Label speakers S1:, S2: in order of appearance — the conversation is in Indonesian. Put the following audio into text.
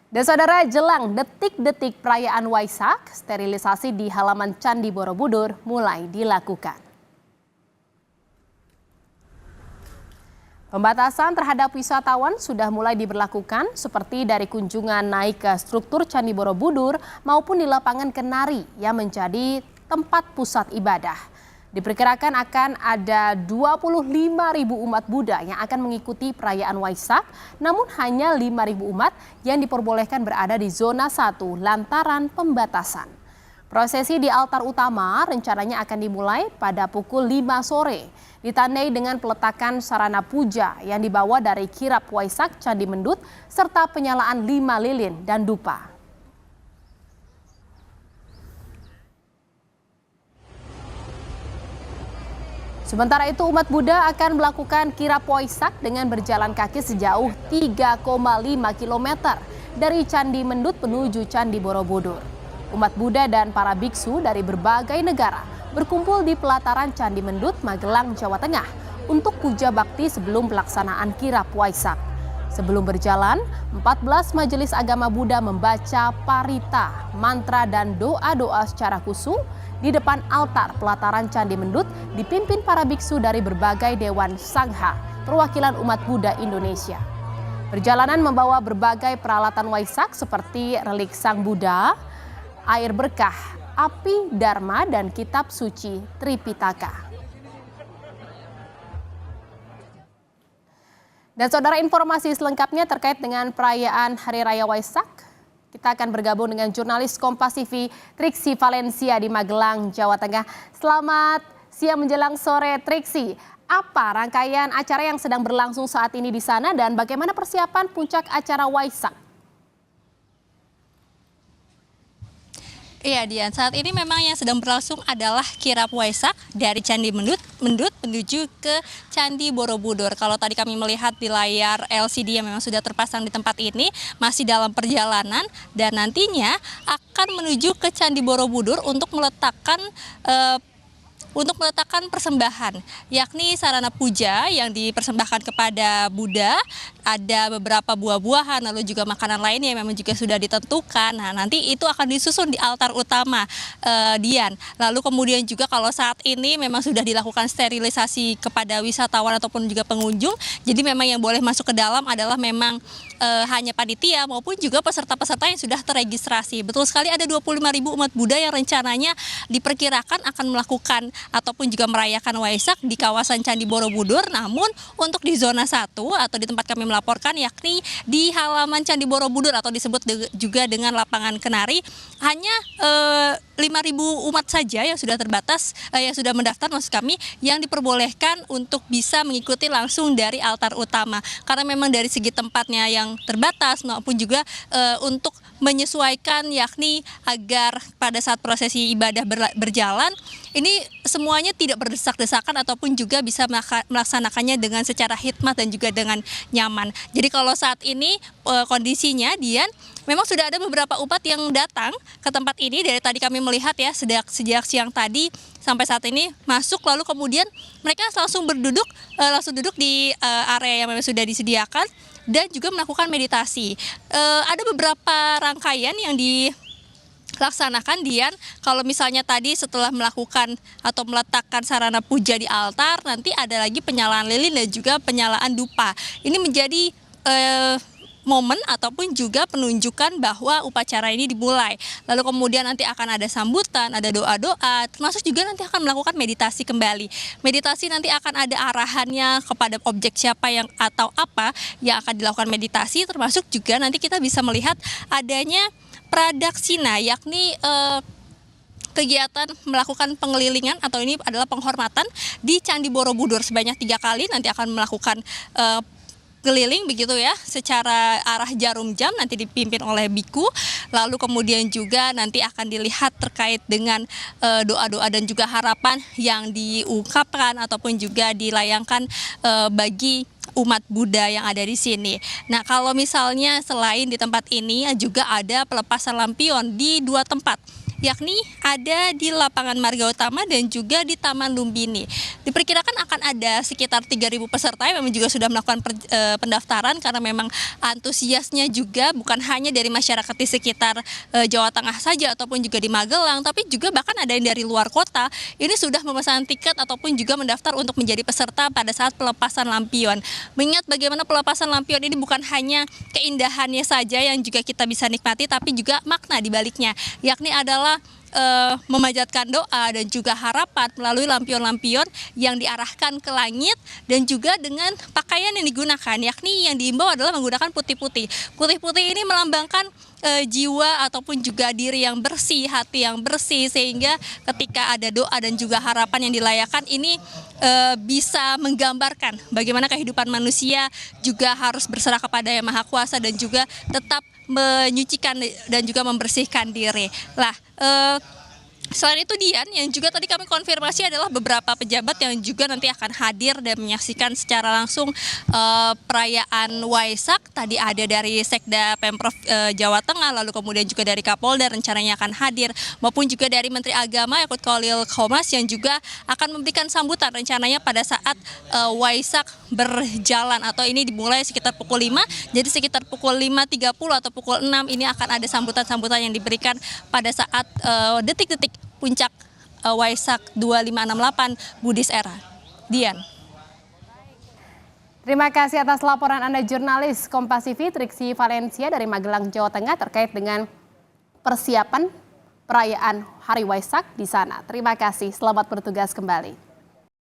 S1: Dan saudara, jelang detik-detik perayaan Waisak, sterilisasi di halaman Candi Borobudur mulai dilakukan. Pembatasan terhadap wisatawan sudah mulai diberlakukan seperti dari kunjungan naik ke struktur Candi Borobudur maupun di lapangan Kenari yang menjadi tempat pusat ibadah. Diperkirakan akan ada 25.000 umat Buddha yang akan mengikuti perayaan Waisak, namun hanya 5.000 umat yang diperbolehkan berada di zona 1 lantaran pembatasan. Prosesi di altar utama rencananya akan dimulai pada pukul 5 sore, ditandai dengan peletakan sarana puja yang dibawa dari kirap Waisak Candi Mendut serta penyalaan 5 lilin dan dupa. Sementara itu umat Buddha akan melakukan kirap Waisak dengan berjalan kaki sejauh 3,5 km dari Candi Mendut menuju Candi Borobudur. Umat Buddha dan para biksu dari berbagai negara berkumpul di pelataran Candi Mendut, Magelang, Jawa Tengah untuk puja bakti sebelum pelaksanaan kirap Waisak. Sebelum berjalan, 14 majelis agama Buddha membaca parita, mantra dan doa-doa secara khusyuk di depan altar pelataran Candi Mendut dipimpin para biksu dari berbagai dewan sangha perwakilan umat Buddha Indonesia. Perjalanan membawa berbagai peralatan Waisak seperti relik Sang Buddha, air berkah, api dharma dan kitab suci Tripitaka. Dan saudara, informasi selengkapnya terkait dengan perayaan Hari Raya Waisak, kita akan bergabung dengan jurnalis Kompas TV Triksi Valencia di Magelang, Jawa Tengah. Selamat siang menjelang sore, Triksi. Apa rangkaian acara yang sedang berlangsung saat ini di sana dan bagaimana persiapan puncak acara Waisak?
S2: Iya Dian, saat ini memang yang sedang berlangsung adalah kirap Waisak dari Candi Mendut menuju ke Candi Borobudur. Kalau tadi kami melihat di layar LCD yang memang sudah terpasang di tempat ini, masih dalam perjalanan dan nantinya akan menuju ke Candi Borobudur untuk meletakkan persembahan, yakni sarana puja yang dipersembahkan kepada Buddha, ada beberapa buah-buahan, lalu juga makanan lainnya yang memang juga sudah ditentukan. Nah, nanti itu akan disusun di altar utama, Dian. Lalu kemudian juga kalau saat ini memang sudah dilakukan sterilisasi kepada wisatawan ataupun juga pengunjung, jadi memang yang boleh masuk ke dalam adalah memang hanya panitia maupun juga peserta-peserta yang sudah terregistrasi. Betul sekali, ada 25.000 umat Buddha yang rencananya diperkirakan akan melakukan ataupun juga merayakan Waisak di kawasan Candi Borobudur. Namun untuk di zona 1 atau di tempat kami melaporkan, yakni di halaman Candi Borobudur atau disebut juga dengan lapangan Kenari, hanya 5.000 umat saja yang sudah terbatas, yang sudah mendaftar maksud kami, yang diperbolehkan untuk bisa mengikuti langsung dari altar utama. Karena memang dari segi tempatnya yang terbatas maupun juga untuk menyesuaikan, yakni agar pada saat prosesi ibadah berjalan ini semuanya tidak berdesak-desakan ataupun juga bisa melaksanakannya dengan secara hikmat dan juga dengan nyaman. Jadi kalau saat ini kondisinya, Dian, memang sudah ada beberapa umat yang datang ke tempat ini. Dari tadi kami melihat ya, sejak siang tadi sampai saat ini masuk, lalu kemudian mereka langsung duduk di area yang memang sudah disediakan dan juga melakukan meditasi. Ada beberapa rangkaian yang dilaksanakan, Dian. Kalau misalnya tadi setelah melakukan atau meletakkan sarana puja di altar, nanti ada lagi penyalaan lilin dan juga penyalaan dupa. Ini menjadi momen ataupun juga penunjukan bahwa upacara ini dimulai. Lalu kemudian nanti akan ada sambutan, ada doa-doa, termasuk juga nanti akan melakukan meditasi kembali. Meditasi nanti akan ada arahannya kepada objek siapa yang atau apa yang akan dilakukan meditasi, termasuk juga nanti kita bisa melihat adanya pradaksina, yakni kegiatan melakukan pengelilingan atau ini adalah penghormatan di Candi Borobudur sebanyak 3 kali. Nanti akan melakukan keliling begitu ya, secara arah jarum jam, nanti dipimpin oleh biku. Lalu kemudian juga nanti akan dilihat terkait dengan doa-doa dan juga harapan yang diungkapkan ataupun juga dilayangkan bagi umat Buddha yang ada di sini. Nah, kalau misalnya selain di tempat ini juga ada pelepasan lampion di 2 tempat, yakni ada di lapangan Marga Utama dan juga di Taman Lumbini. Diperkirakan akan ada sekitar 3.000 peserta yang memang juga sudah melakukan pendaftaran karena memang antusiasnya juga bukan hanya dari masyarakat di sekitar Jawa Tengah saja ataupun juga di Magelang, tapi juga bahkan ada yang dari luar kota ini sudah memesan tiket ataupun juga mendaftar untuk menjadi peserta pada saat pelepasan lampion. Mengingat bagaimana pelepasan lampion ini bukan hanya keindahannya saja yang juga kita bisa nikmati, tapi juga makna di baliknya, yakni adalah memanjatkan doa dan juga harapan melalui lampion-lampion yang diarahkan ke langit dan juga dengan pakaian yang digunakan, yakni yang diimbau adalah menggunakan putih-putih. Putih-putih ini melambangkan jiwa ataupun juga diri yang bersih, hati yang bersih, sehingga ketika ada doa dan juga harapan yang dilayakan ini bisa menggambarkan bagaimana kehidupan manusia juga harus berserah kepada Yang Maha Kuasa dan juga tetap menyucikan dan juga membersihkan diri. Lah, selain itu Dian, yang juga tadi kami konfirmasi adalah beberapa pejabat yang juga nanti akan hadir dan menyaksikan secara langsung perayaan Waisak. Tadi ada dari Sekda Pemprov Jawa Tengah, lalu kemudian juga dari Kapolda rencananya akan hadir, maupun juga dari Menteri Agama Yakut Khalil Qomas yang juga akan memberikan sambutan rencananya pada saat Waisak berjalan, atau ini dimulai sekitar pukul 5, jadi sekitar pukul 5.30 atau pukul 6 ini akan ada sambutan-sambutan yang diberikan pada saat detik-detik puncak Waisak 2568 Buddhist Era. Dian.
S1: Terima kasih atas laporan Anda jurnalis Kompas TV Triksi Valencia dari Magelang, Jawa Tengah terkait dengan persiapan perayaan Hari Waisak di sana. Terima kasih, selamat bertugas kembali.